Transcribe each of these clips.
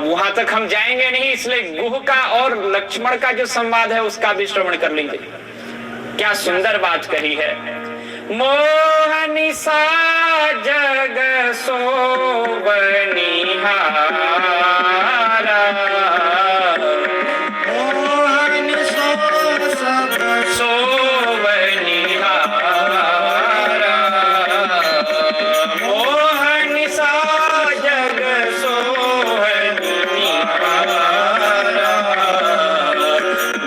अब वहां तक हम जाएंगे नहीं, इसलिए गुह का और लक्ष्मण का जो संवाद है उसका भी श्रवण कर लीजिए। क्या सुंदर बात कही है। मोहनी सा जग सोबनिहारा, मोहन सोबनिहारा, मोहन सा जग सोबनिहारा,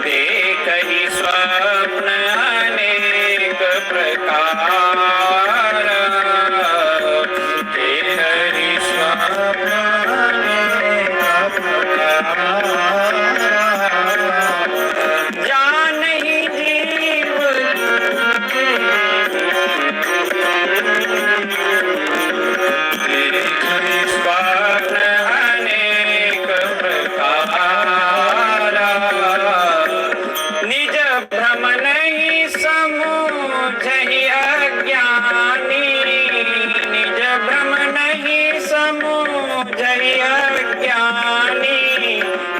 देख ही स्वप्न अनेक प्रकार, देख ही स्वप्न अनेक प्रकार, जान ही जीव देख ही स्वप्न अनेक प्रकार, निज भ्रम नहीं समूझहि अज्ञानी, निज भ्रम नहीं समूझहि अज्ञानी,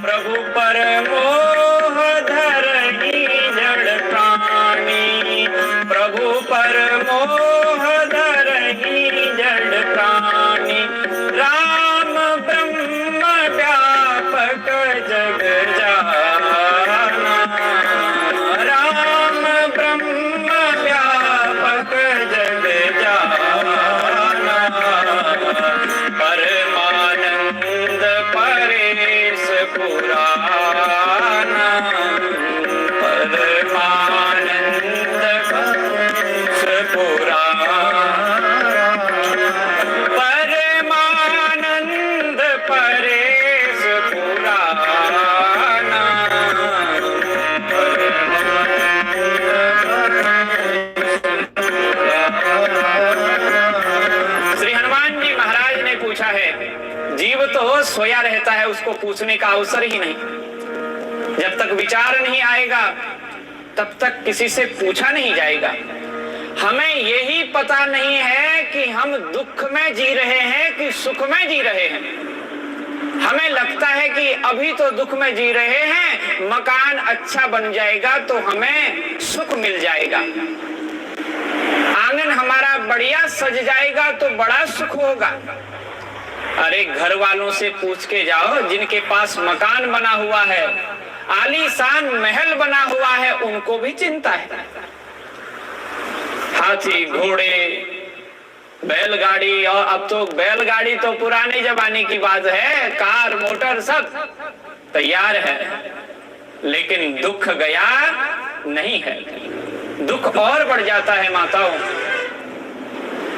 प्रभु पर मोह धरहि जड़ प्राणी, प्रभु पर मोह धरहि जड़ प्राणी, राम ब्रह्म व्यापक जग जाना, राम ब्रह्म व्यापक जग जाना, परमानंद परेश पुराना, परमानंद परेश पुराना, परमानंद परेश पुराना, श्री हनुमान जी महाराज ने पूछा है, जीव तो सोया रहता है, उसको पूछने का अवसर ही नहीं। जब तक विचार नहीं आएगा तब तक किसी से पूछा नहीं जाएगा। हमें यही पता नहीं है कि हम दुख में जी रहे हैं कि सुख में जी रहे हैं। हमें लगता है कि अभी तो दुख में जी रहे हैं, मकान अच्छा बन जाएगा तो हमें सुख मिल जाएगा, आंगन हमारा बढ़िया सज जाएगा तो बड़ा सुख होगा। अरे घर वालों से पूछ के जाओ, जिनके पास मकान बना हुआ है, आलीशान महल बना हुआ है, उनको भी चिंता है। हाथी घोड़े बैलगाड़ी, और अब तो बैलगाड़ी तो पुराने जमाने की बात है, कार मोटर सब तैयार है, लेकिन दुख गया नहीं है। दुख और बढ़ जाता है माताओं।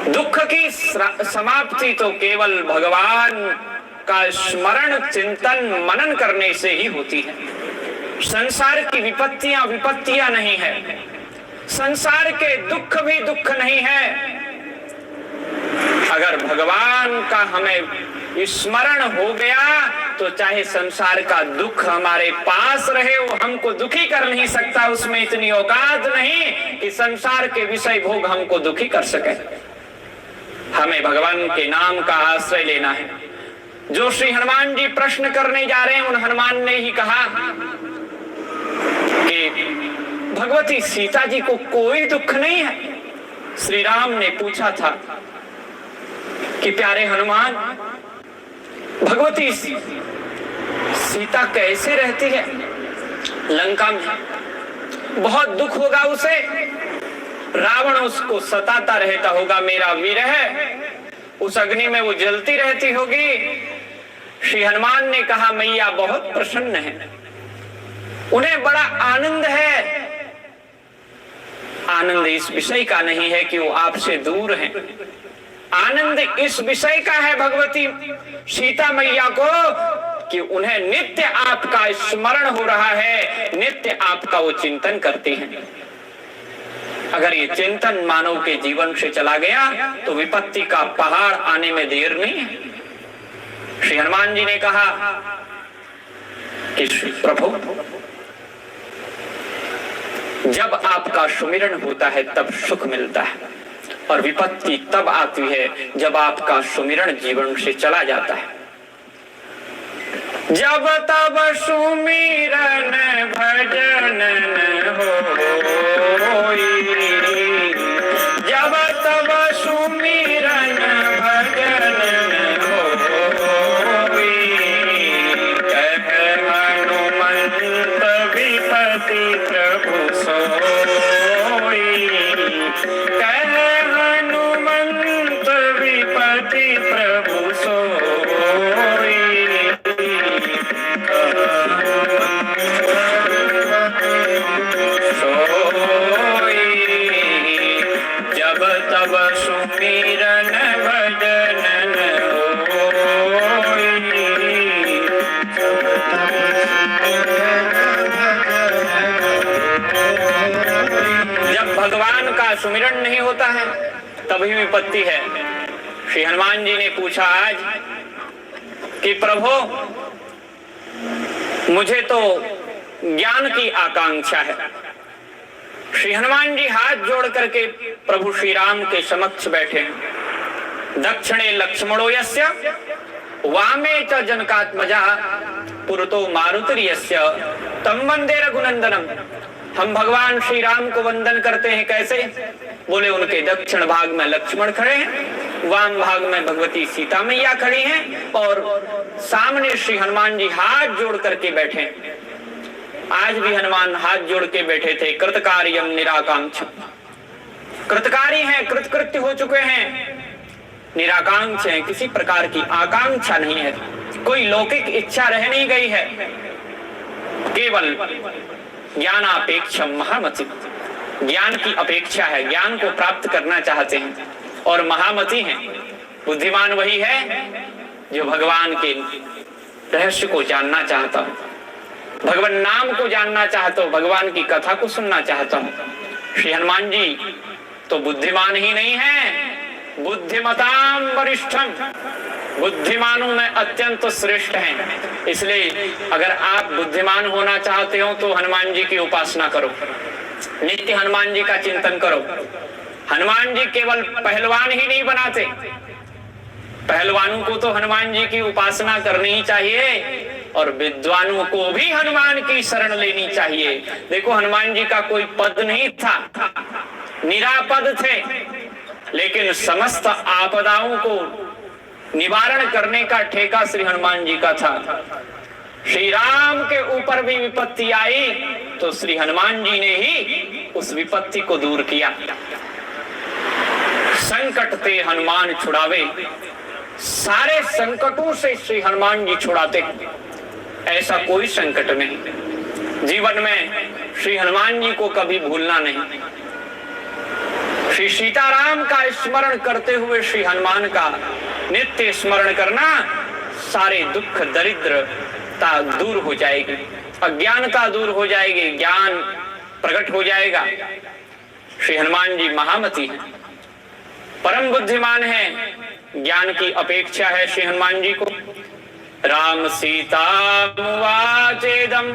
दुख की समाप्ति तो केवल भगवान का स्मरण चिंतन मनन करने से ही होती है। संसार की विपत्तियां नहीं है, संसार के दुख भी दुख नहीं है। अगर भगवान का हमें स्मरण हो गया तो चाहे संसार का दुख हमारे पास रहे, वो हमको दुखी कर नहीं सकता। उसमें इतनी औकात नहीं कि संसार के विषय भोग हमको दुखी कर सके। हमें भगवान के नाम का आश्रय लेना है। जो श्री हनुमान जी प्रश्न करने जा रहे हैं, उन हनुमान ने ही कहा कि भगवती सीता जी को कोई दुख नहीं है। श्री राम ने पूछा था कि प्यारे हनुमान, भगवती सीता कैसे रहती है लंका में? बहुत दुख होगा उसे, रावण उसको सताता रहता होगा, मेरा विरह, उस अग्नि में वो जलती रहती होगी। श्री हनुमान ने कहा मैया बहुत प्रसन्न है, उन्हें बड़ा आनंद है। आनंद इस विषय का नहीं है कि वो आपसे दूर हैं, आनंद इस विषय का है भगवती सीता मैया को कि उन्हें नित्य आपका स्मरण हो रहा है, नित्य आपका वो चिंतन करती हैं। अगर ये चिंतन मानव के जीवन से चला गया तो विपत्ति का पहाड़ आने में देर नहीं है। श्री हनुमान जी ने कहा कि प्रभु, जब आपका सुमिरन होता है तब सुख मिलता है, और विपत्ति तब आती है जब आपका सुमिरन जीवन से चला जाता है। जब तब सुमिरन भजन होई, जब तब सुमिरन भजन होई, कह हनुमंत विपति प्रभु सोई, कह हनुमंत विपति प्रभु सोई। जब तब सुमिरन भजन होई। जब भगवान का सुमिरन नहीं होता है तभी विपत्ति है। श्री हनुमान जी ने पूछा आज कि प्रभु मुझे तो ज्ञान की आकांक्षा है। श्री हनुमान जी हाथ जोड़ करके प्रभु श्री राम के समक्ष बैठे हैं। दक्षिणे लक्ष्मणो यस्य वामे च जनकात्मजा पुरतो मारुतिर्यस्य तम वंदे रघुनंदनम। हम भगवान श्री राम को वंदन करते हैं कैसे? बोले उनके दक्षिण भाग में लक्ष्मण खड़े हैं, वाम भाग में भगवती सीता मैया खड़ी हैं और सामने श्री हनुमान जी हाथ जोड़ करके बैठे हैं। आज भी हनुमान हाथ जोड़ के बैठे थे। कृतकार्यम निराकांक्ष, कृतकारी हैं, कृतकृत्य हो चुके हैं, निराकांक्ष हैं, किसी प्रकार की आकांक्षा नहीं है, कोई लौकिक इच्छा रह नहीं गई है, केवल ज्ञानापेक्षम महामति, ज्ञान की अपेक्षा है, ज्ञान को प्राप्त करना चाहते हैं और महामति हैं। बुद्धिमान वही है जो भगवान के रहस्य को जानना चाहता हो, भगवान नाम को जानना चाहता हो, भगवान की कथा को सुनना चाहता हूं। श्री हनुमान जी तो बुद्धिमान ही नहीं है, बुद्धिमताम वरिष्ठम, बुद्धिमानों में अत्यंत श्रेष्ठ हैं। इसलिए अगर आप बुद्धिमान होना चाहते हो तो हनुमान जी की उपासना करो, नित्य हनुमान जी का चिंतन करो। हनुमान जी केवल पहलवान ही नहीं बनाते, पहलवानों को तो हनुमान जी की उपासना करनी ही चाहिए और विद्वानों को भी हनुमान की शरण लेनी चाहिए। देखो हनुमान जी का कोई पद नहीं था, निरापद थे, लेकिन समस्त आपदाओं को निवारण करने का ठेका श्री हनुमान जी का था। श्री राम के ऊपर भी विपत्ति आई तो श्री हनुमान जी ने ही उस विपत्ति को दूर किया। संकट ते हनुमान छुड़ावे, सारे संकटों से श्री हनुमान जी छुड़ाते, ऐसा कोई संकट नहीं। जीवन में श्री हनुमान जी को कभी भूलना नहीं। श्री सीताराम का स्मरण करते हुए श्री हनुमान का नित्य स्मरण करना, सारे दुख दरिद्रता दूर हो जाएगी, अज्ञानता दूर हो जाएगी, ज्ञान प्रकट हो जाएगा। श्री हनुमान जी महामति हैं, परम बुद्धिमान हैं, ज्ञान की अपेक्षा है श्री हनुमान जी को। राम सीता मुवाचेदम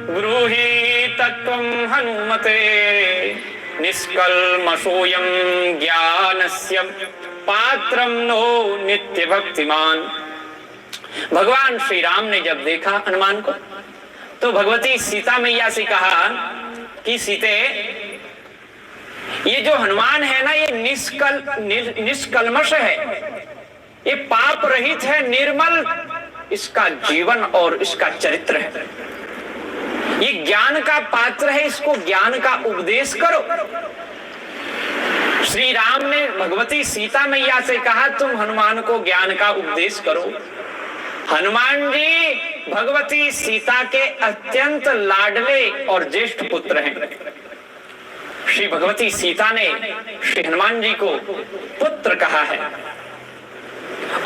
ब्रूहि तत्वं हनुमते, निष्कल्मषोऽयं ज्ञानस्य पात्रं नो नित्य भक्तिमान। भगवान श्री राम ने जब देखा हनुमान को तो भगवती सीता मैया से कहा कि सीते, ये जो हनुमान है ना, ये निष्कल्मष है, ये पाप रहित है, निर्मल इसका जीवन और इसका चरित्र है, ये ज्ञान का पात्र है, इसको ज्ञान का उपदेश करो। श्री राम ने भगवती सीता मैया से कहा तुम हनुमान को ज्ञान का उपदेश करो। हनुमान जी भगवती सीता के अत्यंत लाडले और ज्येष्ठ पुत्र हैं। श्री भगवती सीता ने श्री हनुमान जी को पुत्र कहा है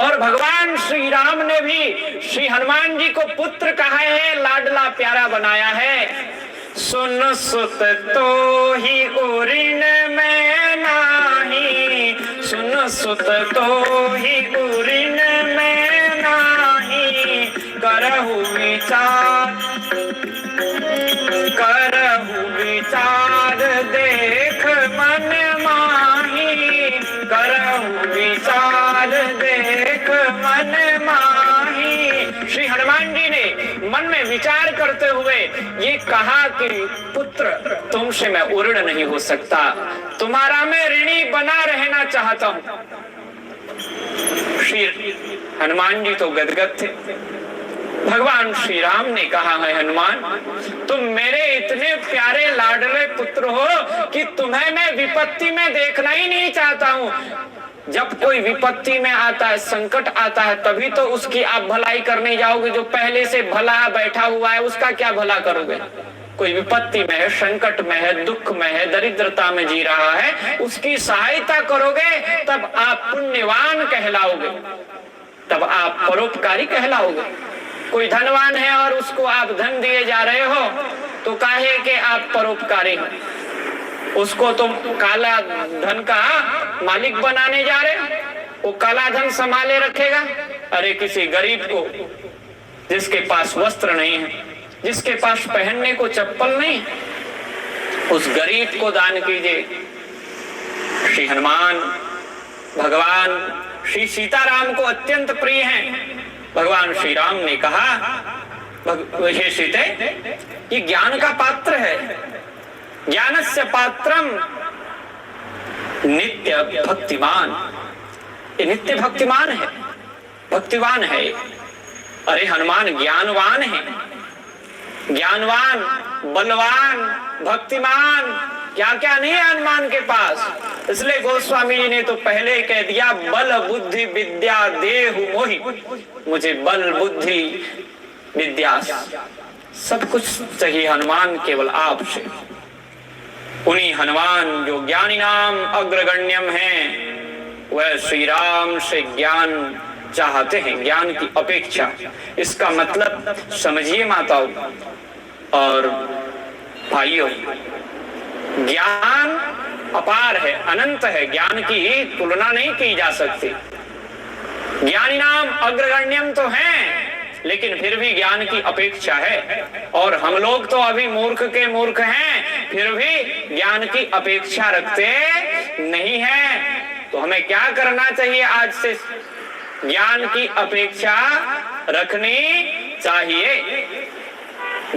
और भगवान श्री राम ने भी श्री हनुमान जी को पुत्र कहा है, लाडला प्यारा बनाया है। सुन सुत तो ही उरिन में नाही, सुन सुत तो ही उरिन में नाही, करहु विचार, करहु विचार देख मन माही, करहु विचार देख मन माही। श्री हनुमान जी ने में विचार करते हुए ये कहा कि पुत्र, तुमसे मैं उऋण नहीं हो सकता, तुम्हारा मैं ऋणी बना रहना चाहता हूं। श्री हनुमान जी तो गदगद थे। भगवान श्री राम ने कहा है, हनुमान तुम मेरे इतने प्यारे लाडले पुत्र हो कि तुम्हें मैं विपत्ति में देखना ही नहीं चाहता हूं। जब कोई विपत्ति में आता है, संकट आता है, तभी तो उसकी आप भलाई करने जाओगे। जो पहले से भला बैठा हुआ है उसका क्या भला करोगे? कोई विपत्ति में है, संकट में है, दुख में है, दरिद्रता में जी रहा है, उसकी सहायता करोगे तब आप पुण्यवान कहलाओगे, तब आप परोपकारी कहलाओगे। कोई धनवान है और उसको आप धन दिए जा रहे हो तो काहे के आप परोपकारी हो? उसको तुम काला धन का मालिक बनाने जा रहे हो, वो काला धन संभाले रखेगा। अरे किसी गरीब को, जिसके पास वस्त्र नहीं है, जिसके पास पहनने को चप्पल नहीं है, उस गरीब को दान कीजिए। श्री हनुमान भगवान श्री सीताराम को अत्यंत प्रिय हैं। भगवान श्री राम ने कहा, हे सीते, ये ज्ञान का पात्र है, ज्ञानस्य पात्रम नित्य भक्तिमान, ये नित्य भक्तिमान है, भक्तिवान है। अरे हनुमान ज्ञानवान है, ज्ञानवान, बलवान, भक्तिमान, क्या क्या नहीं है हनुमान के पास। इसलिए गोस्वामी जी ने तो पहले कह दिया, बल बुद्धि विद्या देहु मोहि, मुझे बल बुद्धि विद्या सब कुछ चाहिए हनुमान, केवल आपसे। उन्हीं हनुमान जो ज्ञानी नाम अग्रगण्यम हैं, वह श्री राम से ज्ञान चाहते हैं, ज्ञान की अपेक्षा। इसका मतलब समझिए माताओं और भाइयों, ज्ञान अपार है, अनंत है, ज्ञान की तुलना नहीं की जा सकती। ज्ञानी नाम अग्रगण्यम तो हैं, लेकिन फिर भी ज्ञान की अपेक्षा है। और हम लोग तो अभी मूर्ख के मूर्ख हैं, फिर भी ज्ञान की अपेक्षा रखते नहीं हैं। तो हमें क्या करना चाहिए? आज से ज्ञान की अपेक्षा रखनी चाहिए।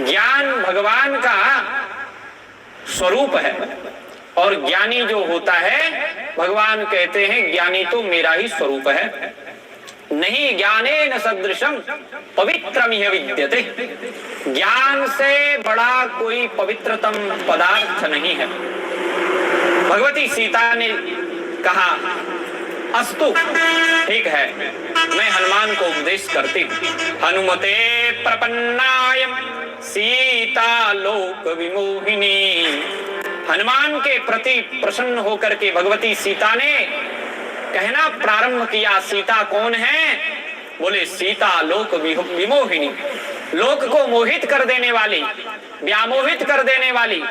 ज्ञान भगवान का स्वरूप है और ज्ञानी जो होता है, भगवान कहते हैं ज्ञानी तो मेरा ही स्वरूप है। नहीं ज्ञाने न सदृशम पवित्रमिह विद्यते, ज्ञान से बड़ा कोई पवित्रतम पदार्थ नहीं है। भगवती सीता ने कहा, अस्तु, ठीक है, मैं हनुमान को उपदेश करती हूँ। हनुमते प्रपन्नाय सीता लोक विमोहिनी। हनुमान के प्रति प्रसन्न होकर के भगवती सीता ने कहना प्रारंभ किया। सीता कौन है? बोले सीता लोक विमोहिनी, लोक को मोहित कर देने वाली, व्यामोहित कर देने वाली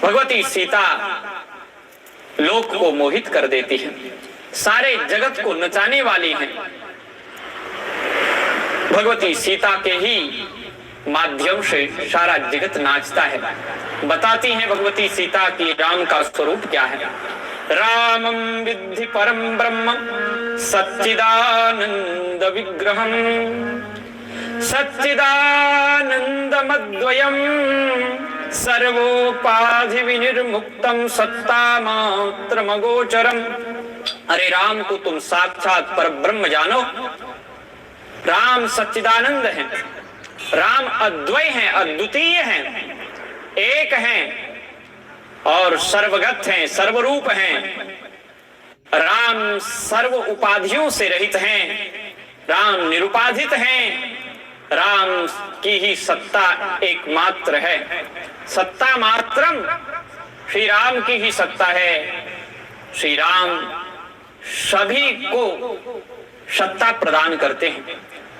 भगवती सीता लोक को मोहित कर देती है, सारे जगत को नचाने वाली है। भगवती सीता के ही माध्यम से सारा जगत नाचता है। बताती हैं भगवती सीता की राम का स्वरूप क्या है। रामं विद्धि परम ब्रह्म सच्चिदानंद विग्रहं, सच्चिदानंदमद्वयं सर्वोपाधि विनिर्मुक्तं सत्तामात्रमगोचरम्। अरे राम को तुम साक्षात परब्रह्म जानो। राम सच्चिदानंद है, राम अद्वय हैं, अद्वितीय हैं, एक हैं और सर्वगत हैं, सर्वरूप हैं। राम सर्व उपाधियों से रहित हैं, राम निरुपाधित हैं। राम की ही सत्ता एकमात्र है, सत्ता मात्रम श्री राम की ही सत्ता है। श्री राम सभी को सत्ता प्रदान करते हैं,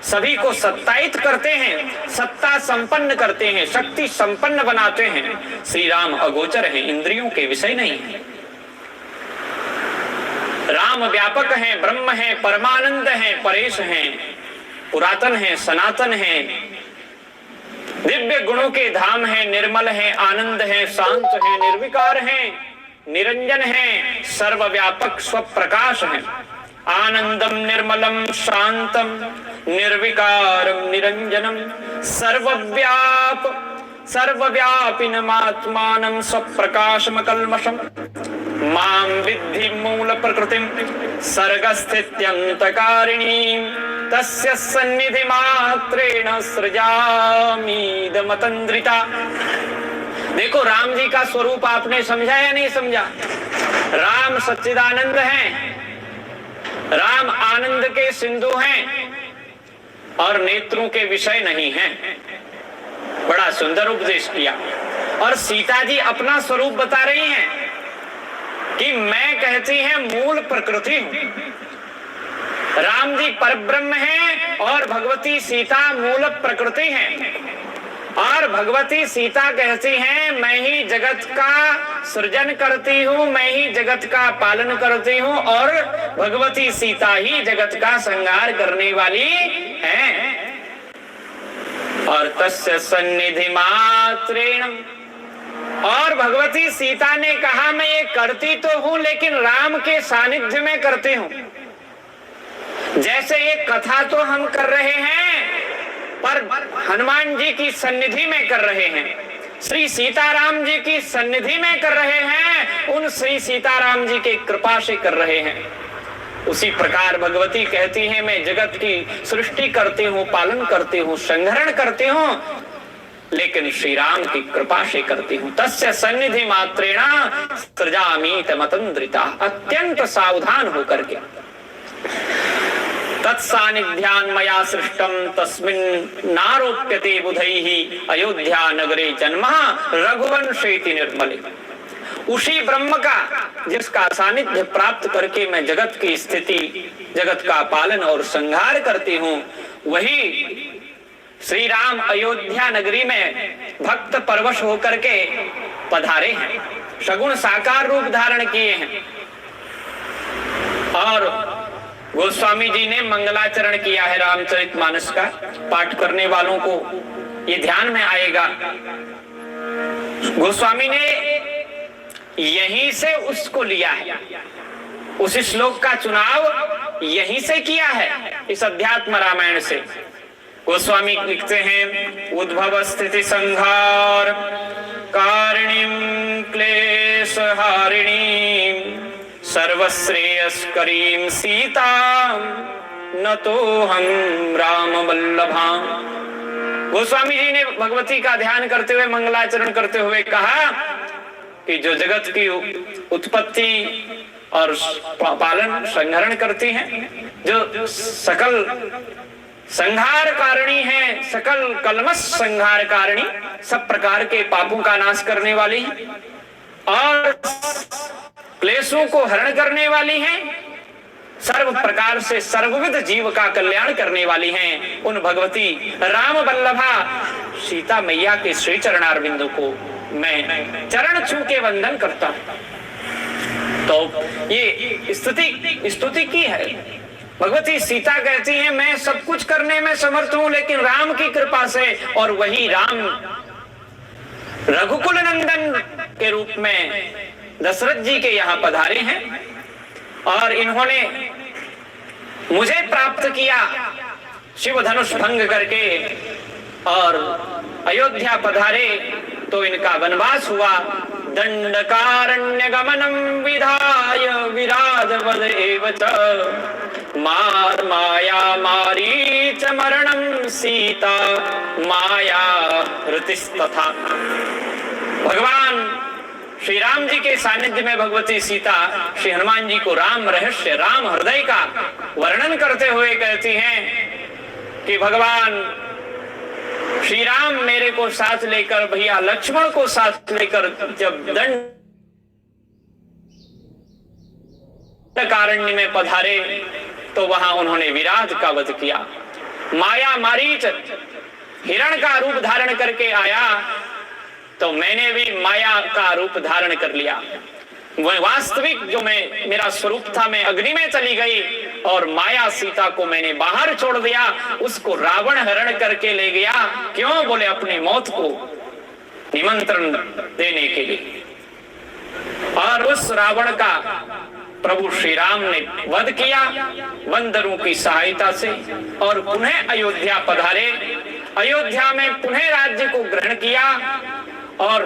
सभी को सत्तायित करते हैं, सत्ता संपन्न करते हैं, शक्ति संपन्न बनाते हैं। श्री राम अगोचर हैं, इंद्रियों के विषय नहीं है। राम व्यापक हैं, ब्रह्म हैं, परमानंद हैं, परेश हैं, पुरातन हैं, सनातन हैं, दिव्य गुणों के धाम हैं, निर्मल हैं, आनंद हैं, शांत हैं, निर्विकार हैं, निरंजन हैं, सर्वव्यापक स्वप्रकाश हैं। आनंदम निर्मलम शांतम निर्विकारं निरंजनम सर्वव्यापिनमात्मानं स्वप्रकाशमकल्मषम् मां विद्धि मूल प्रकृतिं सर्गस्थित्यन्तकारिणीं तस्य सन्निधि मात्रेण सृजामीदमतन्द्रिता। देखो राम जी का स्वरूप आपने समझा या नहीं समझा? राम सच्चिदानंद हैं, राम आनंद के सिंधु हैं और नेत्रों के विषय नहीं हैं। बड़ा सुंदर उपदेश किया। और सीता जी अपना स्वरूप बता रही हैं कि मैं कहती हैं मूल प्रकृति हूं। राम जी परब्रह्म हैं और भगवती सीता मूल प्रकृति हैं। और भगवती सीता कहती हैं मैं ही जगत का सृजन करती हूँ, मैं ही जगत का पालन करती हूँ और भगवती सीता ही जगत का संहार करने वाली हैं। और तस्य सन्निधि मात्रेण, और भगवती सीता ने कहा मैं ये करती तो हूं लेकिन राम के सानिध्य में करती हूं। जैसे ये कथा तो हम कर रहे हैं पर हनुमान जी की सन्निधि में कर रहे हैं, श्री सीताराम जी की सन्निधि में कर रहे हैं, उन श्री सीताराम जी के कृपा से कर रहे हैं। उसी प्रकार भगवती कहती है मैं जगत की सृष्टि करती हूँ, पालन करती हूँ, संहरण करती हूँ, लेकिन श्री राम की कृपा से करती हूँ। तस्य सन्निधि मात्रेण सृजामीतमतन्द्रिता, अत्यंत सावधान होकर के। तत्सानिध्यान् मया सृष्टम तस्मिन् नारोप्यते बुधैहि अयोध्या नगरे जन्मः रघुवंशेति निर्मले। उसी ब्रह्म का जिसका सानिध्य प्राप्त करके मैं जगत की स्थिति, जगत का पालन और संहार करती हूँ, वही श्री राम अयोध्या नगरी में भक्त परवश होकर के पधारे हैं, सगुण साकार रूप धारण किए हैं। और गोस्वामी जी ने मंगलाचरण किया है रामचरितमानस का। पाठ करने वालों को ये ध्यान में आएगा, गोस्वामी ने यहीं से उसको लिया है, उस श्लोक का चुनाव यहीं से किया है, इस अध्यात्म रामायण से। गोस्वामी लिखते हैं उद्भव स्थिति संहार कारिणीं क्लेश हारिणीं सर्वश्रेयस्करीं सीतां नतोऽहं राम वल्लभां। गोस्वामी जी ने भगवती का ध्यान करते हुए, मंगलाचरण करते हुए कहा कि जो जगत की उत्पत्ति और पालन संहरण करती हैं, जो सकल संहार कारिणी है, सकल कलमश संहार कारिणी, सब प्रकार के पापों का नाश करने वाली है और क्लेशों को हरण करने वाली हैं, सर्व प्रकार से सर्वविध जीव का कल्याण करने वाली हैं, उन भगवती राम वल्लभा सीता मैया के श्री चरणारविंदों को मैं चरण छू के वंदन करता हूं। तो ये स्तुति की है। भगवती सीता कहती है मैं सब कुछ करने में समर्थ हूं लेकिन राम की कृपा से, और वही राम रघुकुल नंदन के रूप में दशरथ जी के यहाँ पधारे हैं और इन्होंने मुझे प्राप्त किया शिव धनुष भंग करके और अयोध्या पधारे तो इनका वनवास हुआ। दंडकारण्य गमनम विधाय विराजवद एव च मार माया मारीच मरणम सीता माया रतिस्तथा। भगवान श्री राम जी के सानिध्य में भगवती सीता श्री हनुमान जी को राम रहस्य, राम हृदय का वर्णन करते हुए कहती हैं कि भगवान श्री राम मेरे को साथ लेकर, भैया लक्ष्मण को साथ लेकर जब दंडकारण्य में पधारे तो वहां उन्होंने विराट का वध किया। माया मारीच हिरण का रूप धारण करके आया तो मैंने भी माया का रूप धारण कर लिया। वह वास्तविक जो मेरा स्वरूप था, मैं अग्नि में चली गई और माया सीता को मैंने बाहर छोड़ दिया, उसको रावण हरण करके ले गया। क्यों? बोले अपनी मौत को निमंत्रण देने के लिए। और उस रावण का प्रभु श्री राम ने वध किया बंदरों की सहायता से और पुनः अयोध्या पधारे। अयोध्या में पुनः राज्य को ग्रहण किया और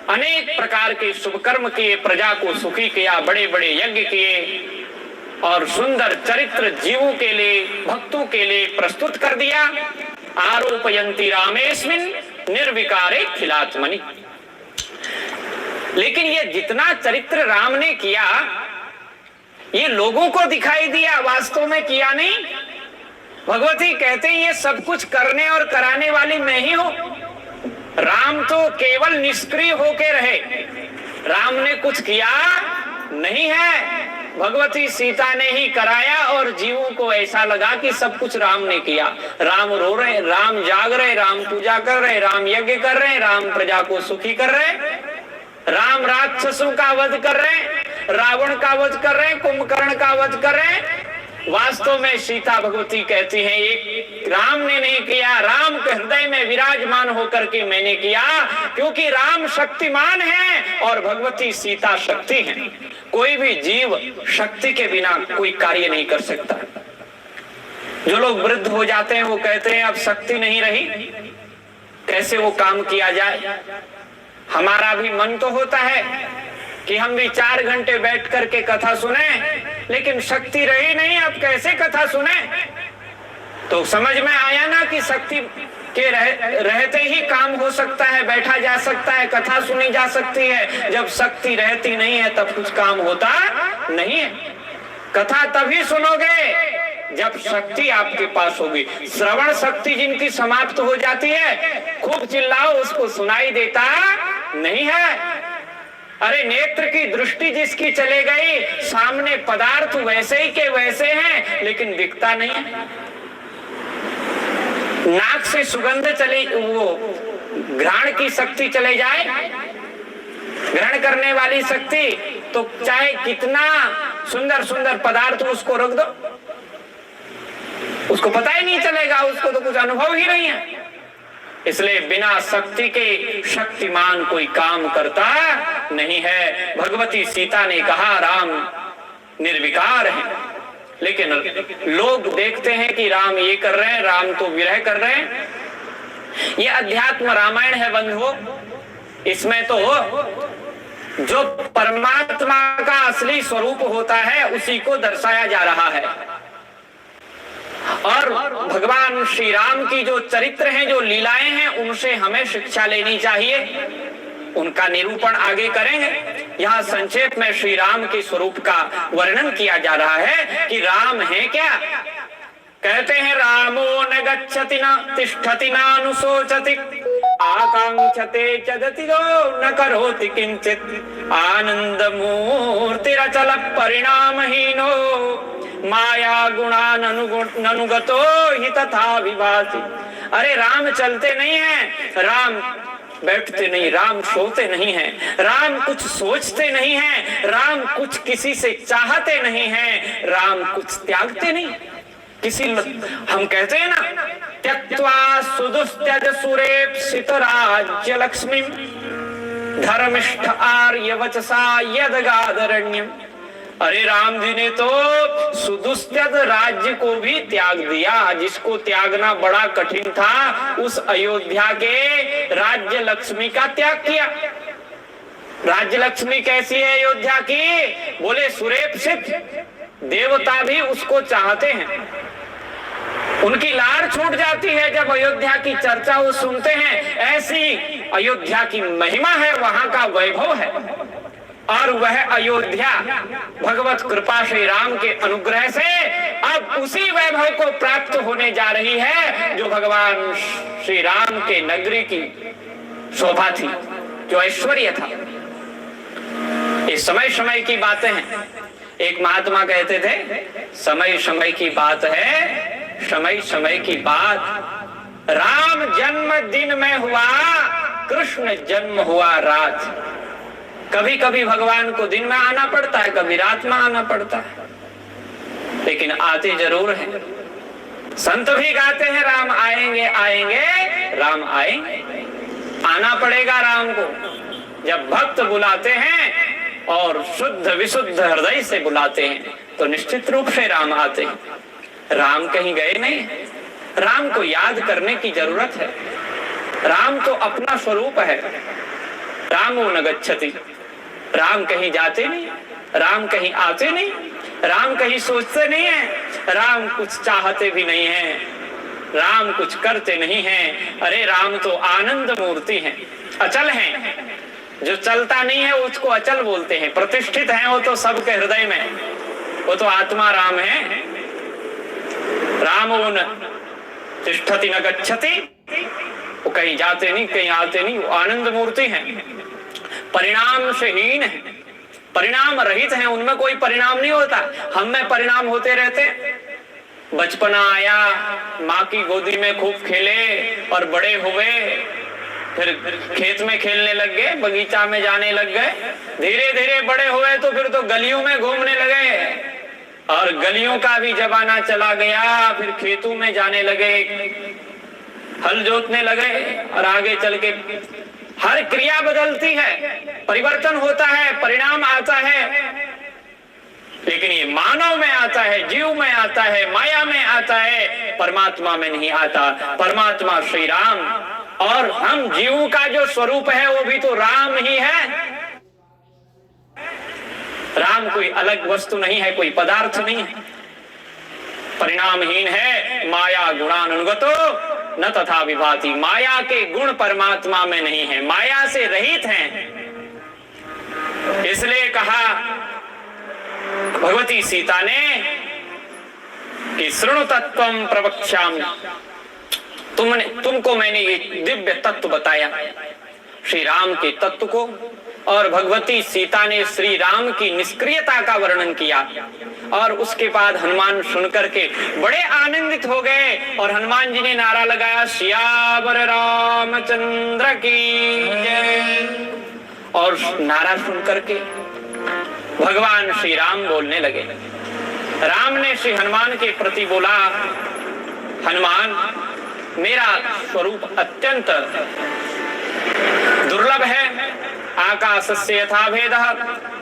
अनेक प्रकार के शुभ कर्म किए, प्रजा को सुखी किया, बड़े बड़े यज्ञ किए और सुंदर चरित्र जीवों के लिए, भक्तों के लिए प्रस्तुत कर दिया। आरोपयन्ति रामेस्मिन् निर्विकारे खिलात्मनि। लेकिन ये जितना चरित्र राम ने किया ये लोगों को दिखाई दिया, वास्तव में किया नहीं। भगवती कहते हैं ये सब कुछ करने और कराने वाली मैं ही हूं। राम तो केवल निष्क्रिय होके रहे, राम ने कुछ किया नहीं है। भगवती सीता ने ही कराया और जीवों को ऐसा लगा कि सब कुछ राम ने किया। राम रो रहे, राम जाग रहे, राम पूजा कर रहे, राम यज्ञ कर रहे, राम प्रजा को सुखी कर रहे, राम राक्षसों का वध कर रहे, रावण का वध कर रहे, कुंभकर्ण का वध कर रहे। वास्तव में सीता भगवती कहती हैं एक राम ने नहीं किया, राम के हृदय में विराजमान होकर के मैंने किया, क्योंकि राम शक्तिमान है और भगवती सीता शक्ति है। कोई भी जीव शक्ति के बिना कोई कार्य नहीं कर सकता। जो लोग वृद्ध हो जाते हैं वो कहते हैं अब शक्ति नहीं रही, कैसे वो काम किया जाए। हमारा भी मन तो होता है कि हम भी 4 घंटे बैठ करके कथा सुने, लेकिन शक्ति रही नहीं, अब कैसे कथा सुने। तो समझ में आया ना कि शक्ति के रहते ही काम हो सकता है, बैठा जा सकता है, कथा सुनी जा सकती है। जब शक्ति रहती नहीं है तब कुछ काम होता नहीं है। कथा तभी सुनोगे जब शक्ति आपके पास होगी। श्रवण शक्ति जिनकी समाप्त हो जाती है, खूब चिल्लाओ उसको सुनाई देता नहीं है। अरे नेत्र की दृष्टि जिसकी चले गई, सामने पदार्थ वैसे ही के वैसे हैं लेकिन दिखता नहीं है। नाक से सुगंध चले, वो घ्राण की शक्ति चले जाए, ग्रहण करने वाली शक्ति, तो चाहे कितना सुंदर सुंदर पदार्थ उसको रख दो, उसको पता ही नहीं चलेगा, उसको तो कुछ अनुभव ही नहीं है। इसलिए बिना शक्ति के शक्तिमान कोई काम करता नहीं है। भगवती सीता ने कहा राम निर्विकार है, लेकिन लोग देखते हैं कि राम ये कर रहे हैं, राम तो विरह कर रहे हैं। ये अध्यात्म रामायण है बंधुओं। इसमें तो जो परमात्मा का असली स्वरूप होता है उसी को दर्शाया जा रहा है। और भगवान श्री राम की जो चरित्र हैं, जो लीलाएं हैं, उनसे हमें शिक्षा लेनी चाहिए। उनका निरूपण आगे करेंगे। यहाँ संक्षेप में श्री राम के स्वरूप का वर्णन किया जा रहा है कि राम है क्या। कहते हैं रामो न गच्छति न तिष्ठति न अनुशोचति आकांक्षते चदति न करोति किंचित आनंद मूर्तिरचल परिणामहीनो माया गुणानुगतो हि तथा विभाति। अरे राम चलते नहीं है, राम बैठते नहीं, राम सोते नहीं हैं, राम कुछ सोचते नहीं हैं, राम कुछ किसी से चाहते नहीं हैं, राम कुछ त्यागते नहीं। किसी हम कहते हैं ना, त्यक्त्वा सुदुस्त्यज सुरेप्सित राज्य लक्ष्मी धर्मिष्ठ आर्य वचसा यदगादरण्यम। अरे राम जी ने तो सुदुस्त्यज राज्य को भी त्याग दिया, जिसको त्यागना बड़ा कठिन था, उस अयोध्या के राज्य लक्ष्मी का त्याग किया। राज्य लक्ष्मी कैसी है अयोध्या की? बोले सुरेप्सित, देवता भी उसको चाहते हैं, उनकी लार छूट जाती है जब अयोध्या की चर्चा वो सुनते हैं। ऐसी अयोध्या की महिमा है, वहां का वैभव है। और वह अयोध्या भगवत कृपा श्री राम के अनुग्रह से अब उसी वैभव को प्राप्त होने जा रही है जो भगवान श्री राम के नगरी की शोभा थी, जो ऐश्वर्य था। ये समय समय की बातें हैं। एक महात्मा कहते थे, समय समय की बात है, समय समय की बात। राम जन्म दिन में हुआ, कृष्ण जन्म हुआ रात। कभी कभी भगवान को दिन में आना पड़ता है, कभी रात में आना पड़ता है, लेकिन आते जरूर है। संत भी गाते हैं राम आएंगे आएंगे, राम आएंगे। आना पड़ेगा राम को। जब भक्त बुलाते हैं और शुद्ध विशुद्ध हृदय से बुलाते हैं तो निश्चित रूप से राम आते हैं। राम कहीं गए नहीं, राम को याद करने की जरूरत है। राम तो अपना स्वरूप है। रामो न गच्छति, राम कहीं जाते नहीं, राम कहीं आते नहीं, राम कहीं सोचते नहीं है, राम कुछ चाहते भी नहीं है, राम कुछ करते नहीं है। अरे राम तो आनंद मूर्ति है, अचल है। जो चलता नहीं है उसको अचल बोलते हैं। प्रतिष्ठित है वो तो सबके हृदय में, वो तो आत्मा राम है। रामो न तिष्ठति न गच्छति, वो कहीं जाते नहीं, कहीं आते नहीं, वो आनंद मूर्ति है। परिणाम से हीन है, परिणाम रहित है, उनमें कोई परिणाम नहीं होता। हम में परिणाम होते रहते। बचपना आया, माँ की गोदी में खूब खेले और बड़े हुए, फिर खेत में खेलने लग गए, बगीचा में जाने लग गए, धीरे धीरे बड़े हुए तो फिर तो गलियों में घूमने लगे, और गलियों का भी जमाना चला गया, फिर खेतों में जाने लगे, हल जोतने लगे, और आगे चल के हर क्रिया बदलती है, परिवर्तन होता है, परिणाम आता है। लेकिन ये मानव में आता है, जीव में आता है, माया में आता है, परमात्मा में नहीं आता। परमात्मा श्री राम, और हम जीव का जो स्वरूप है वो भी तो राम ही है। राम कोई अलग वस्तु नहीं है, कोई पदार्थ नहीं है, परिणामहीन है। माया गुणानुगतो न तथा विभाति, माया के गुण परमात्मा में नहीं है, माया से रहित हैं। इसलिए कहा भगवती सीता ने कि शृणु तत्वं प्रवक्ष्यामि, तुमको मैंने ये दिव्य तत्व बताया, श्री राम के तत्व को। और भगवती सीता ने श्री राम की निष्क्रियता का वर्णन किया, और उसके बाद हनुमान सुनकर के बड़े आनंदित हो गए, और हनुमान जी ने नारा लगाया, सियावर रामचंद्र की जय। और नारा सुनकर के भगवान श्री राम बोलने लगे। राम ने श्री हनुमान के प्रति बोला, हनुमान, मेरा स्वरूप अत्यंत दुर्लभ है। आकाशस्य यथा भेदः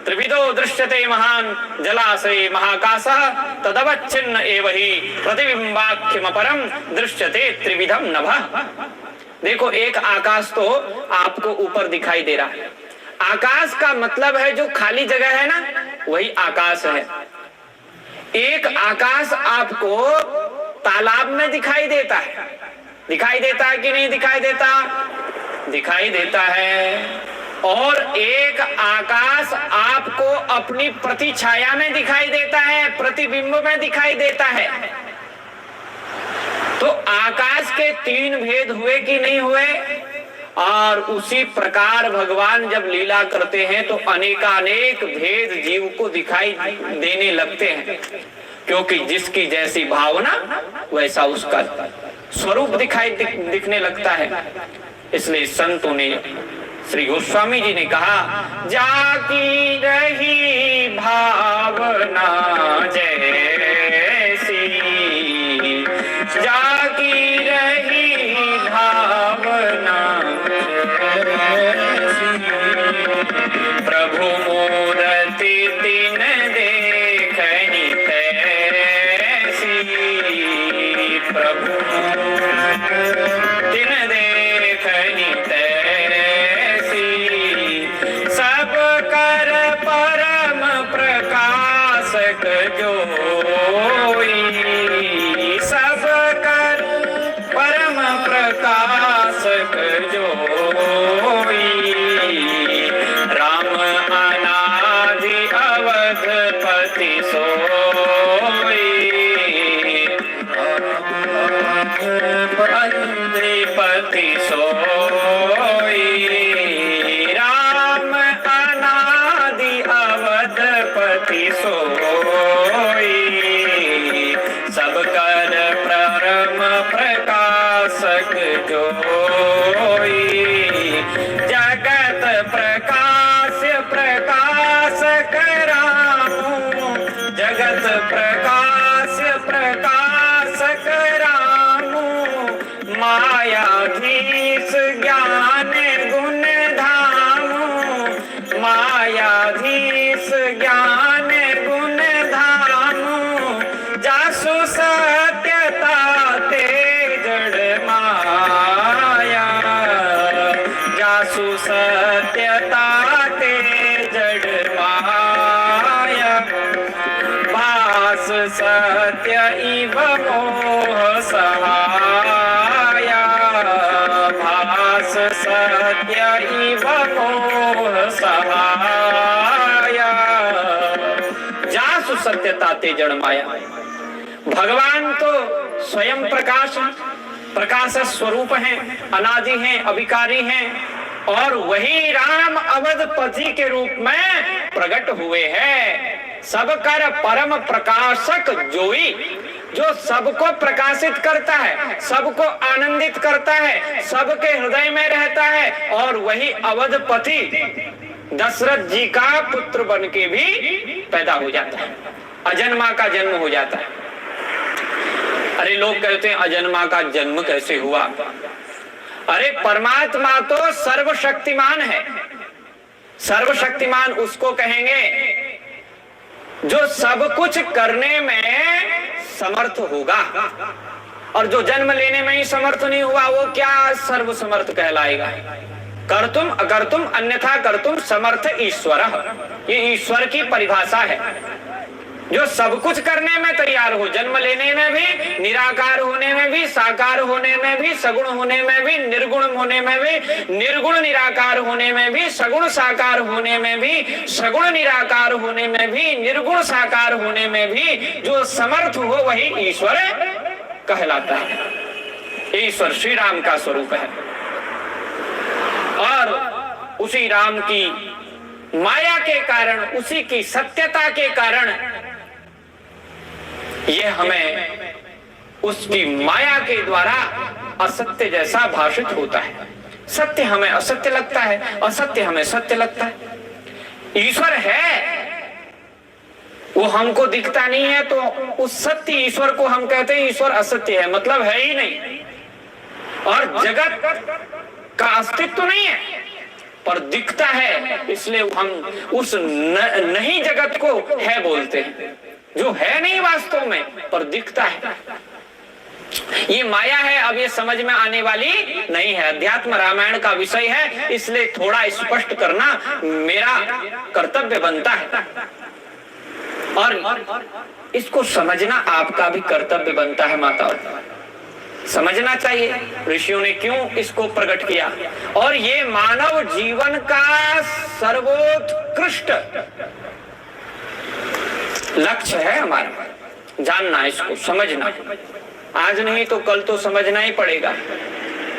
त्रिविधो दृश्यते महान्, जलाशये महाकाशः तदवच्छिन्न एव हि प्रतिबिंबाख्यमपरं दृश्यते त्रिविधम नभः। देखो, एक आकाश तो आपको ऊपर दिखाई दे रहा है। आकाश का मतलब है जो खाली जगह है ना, वही आकाश है। एक आकाश आपको तालाब में दिखाई देता है, दिखाई देता है कि नहीं दिखाई देता? दिखाई देता है। और एक आकाश आपको अपनी प्रतिछाया में दिखाई देता है, प्रतिबिंब में दिखाई देता है। तो आकाश के तीन भेद हुए कि नहीं हुए? और उसी प्रकार भगवान जब लीला करते हैं तो अनेकानेक भेद जीव को दिखाई देने लगते हैं, क्योंकि जिसकी जैसी भावना वैसा उसका स्वरूप दिखने लगता है। इसलिए संतों ने, श्री गोस्वामी जी ने कहा, जाकी रही भावना जैसी, जाकी रही भावना प्रभु मूर्ति दिन देखनी तैसी, प्रभु दिन देखनी तैसी, सब कर परम प्रकाशक जोई, सब कर परम प्रकाशक जोई, राम अनादि अवधपति सोई, पति सोई, राम अनादि अवधपति सोई, सब कर परम प्रकाशक जोई, जगत प्रकाश प्रकाशक रामो, जगत प्रकाश प्रकाशक रामो, मायाधीश ज्ञान गुण धामो, मायाधीश सहाया, भास सत्य इव मोह सहाया, जासु सत्यता ते जड़ माया। भगवान तो स्वयं प्रकाश, प्रकाश स्वरूप हैं, अनादि हैं, अविकारी हैं, और वही राम अवधपति के रूप में प्रकट हुए हैं। सब कर परम प्रकाशक जोई, जो सबको प्रकाशित करता है, सबको आनंदित करता है, सबके हृदय में रहता है, और वही अवधपति दशरथ जी का पुत्र बन के भी पैदा हो जाता है, अजन्मा का जन्म हो जाता है। अरे लोग कहते हैं अजन्मा का जन्म कैसे हुआ? अरे परमात्मा तो सर्वशक्तिमान है। सर्वशक्तिमान उसको कहेंगे जो सब कुछ करने में समर्थ होगा, और जो जन्म लेने में ही समर्थ नहीं हुआ वो क्या सर्वसमर्थ कहलाएगा? कर्तुम अकर्तुम अन्यथा कर्तुम समर्थ ईश्वर, ये ईश्वर की परिभाषा है। जो सब कुछ करने में तैयार हो, जन्म लेने में भी, निराकार होने में भी, साकार होने में भी, सगुण होने में भी, निर्गुण होने में भी, निर्गुण निराकार होने में भी, सगुण साकार होने में भी, सगुण निराकार होने में भी, निर्गुण साकार होने में भी जो समर्थ हो वही ईश्वर कहलाता है। ईश्वर श्री राम का स्वरूप है, और उसी राम की माया के कारण, उसी की सत्यता के कारण ये हमें उसकी माया के द्वारा असत्य जैसा भाषित होता है। सत्य हमें असत्य लगता है, असत्य हमें सत्य लगता है। ईश्वर है, वो हमको दिखता नहीं है, तो उस सत्य ईश्वर को हम कहते हैं ईश्वर असत्य है, मतलब है ही नहीं। और जगत का अस्तित्व नहीं है पर दिखता है, इसलिए हम उस नहीं जगत को है बोलते हैं, जो है नहीं वास्तव में पर दिखता है। ये माया है, अब ये समझ में आने वाली नहीं है, अध्यात्म रामायण का विषय है, इसलिए थोड़ा स्पष्ट करना मेरा कर्तव्य बनता है, और इसको समझना आपका भी कर्तव्य बनता है। माताओं, समझना चाहिए ऋषियों ने क्यों इसको प्रकट किया, और ये मानव जीवन का सर्वोत्कृष्ट लक्ष्य है हमारा, जानना, इसको समझना। आज नहीं तो कल तो समझना ही पड़ेगा।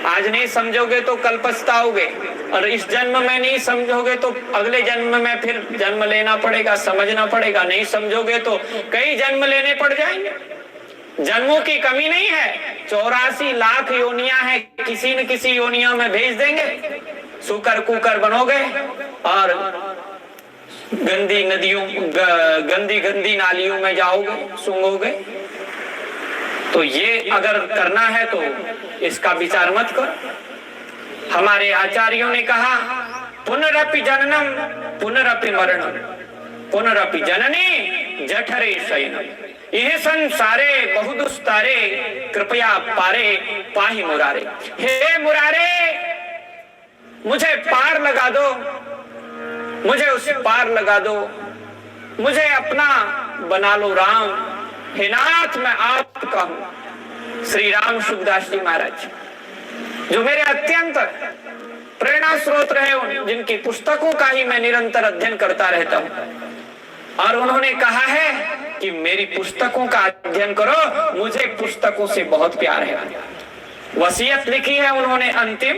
आज नहीं समझोगे तो कल पछताओगे, और इस जन्म में नहीं समझोगे तो अगले जन्म में फिर जन्म लेना पड़ेगा, समझना पड़ेगा। नहीं समझोगे तो कई जन्म लेने पड़ जाएंगे। जन्मों की कमी नहीं है, 84 लाख योनियां हैं, किसी न किसी योनियों में भेज देंगे, सुकर कुकर बनोगे और गंदी नदियों, गंदी नालियों में जाओगे, सूंघोगे। तो ये अगर करना है तो इसका विचार मत करो। हमारे आचार्यों ने कहा पुनरपि जननम पुनरपि मरणम पुनरपि जननी जठरे शयनम, यह संसारे बहुदुस्तारे कृपया पारे पाहि मुरारे। हे मुरारे, मुझे पार लगा दो, मुझे उस पार लगा दो, मुझे अपना बना लो राम। हे नाथ, मैं आपका हूं। श्री राम सुखदास जी महाराज जो मेरे अत्यंत प्रेरणा स्रोत रहे, जिनकी पुस्तकों का ही मैं निरंतर अध्ययन करता रहता हूं, और उन्होंने कहा है कि मेरी पुस्तकों का अध्ययन करो, मुझे पुस्तकों से बहुत प्यार है। वसीयत लिखी है उन्होंने अंतिम,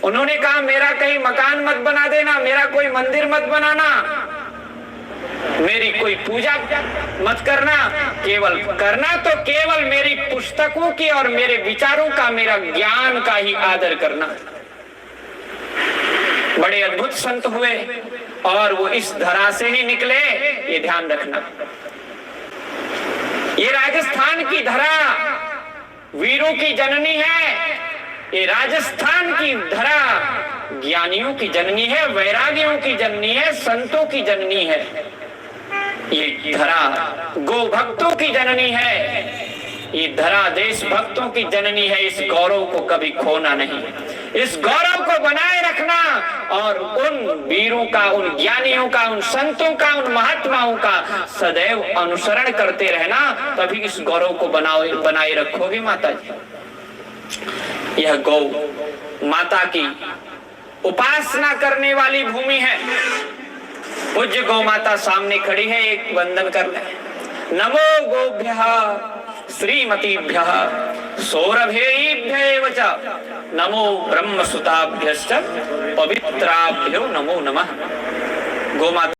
उन्होंने कहा मेरा कहीं मकान मत बना देना, मेरा कोई मंदिर मत बनाना, मेरी कोई पूजा मत करना, केवल करना तो केवल मेरी पुस्तकों की और मेरे विचारों का, मेरा ज्ञान का ही आदर करना। बड़े अद्भुत संत हुए और वो इस धरा से ही निकले, ये ध्यान रखना। ये राजस्थान की धरा वीरों की जननी है, ये राजस्थान की धरा ज्ञानियों की जननी है, वैरागियों की जननी है, संतों की जननी है। ये धरा गो भक्तों की जननी है, ये धरा देश भक्तों की जननी है। इस गौरव को कभी खोना नहीं। इस गौरव को बनाए रखना और उन वीरों का, उन ज्ञानियों का, उन संतों का, उन महात्माओं का सदैव अनुसरण करते रहना, तभी इस गौरव को बनाए रखोगे माता जी। यह गौ माता की उपासना करने वाली भूमि है। पूज्य गौ माता सामने खड़ी है, एक वंदन कर ले। नमो गोभ्यः श्रीमतीभ्यः सौरभेभ्यः च नमो ब्रह्मसुताभ्यश्च पवित्राभ्यो नमो नमः। गौ माता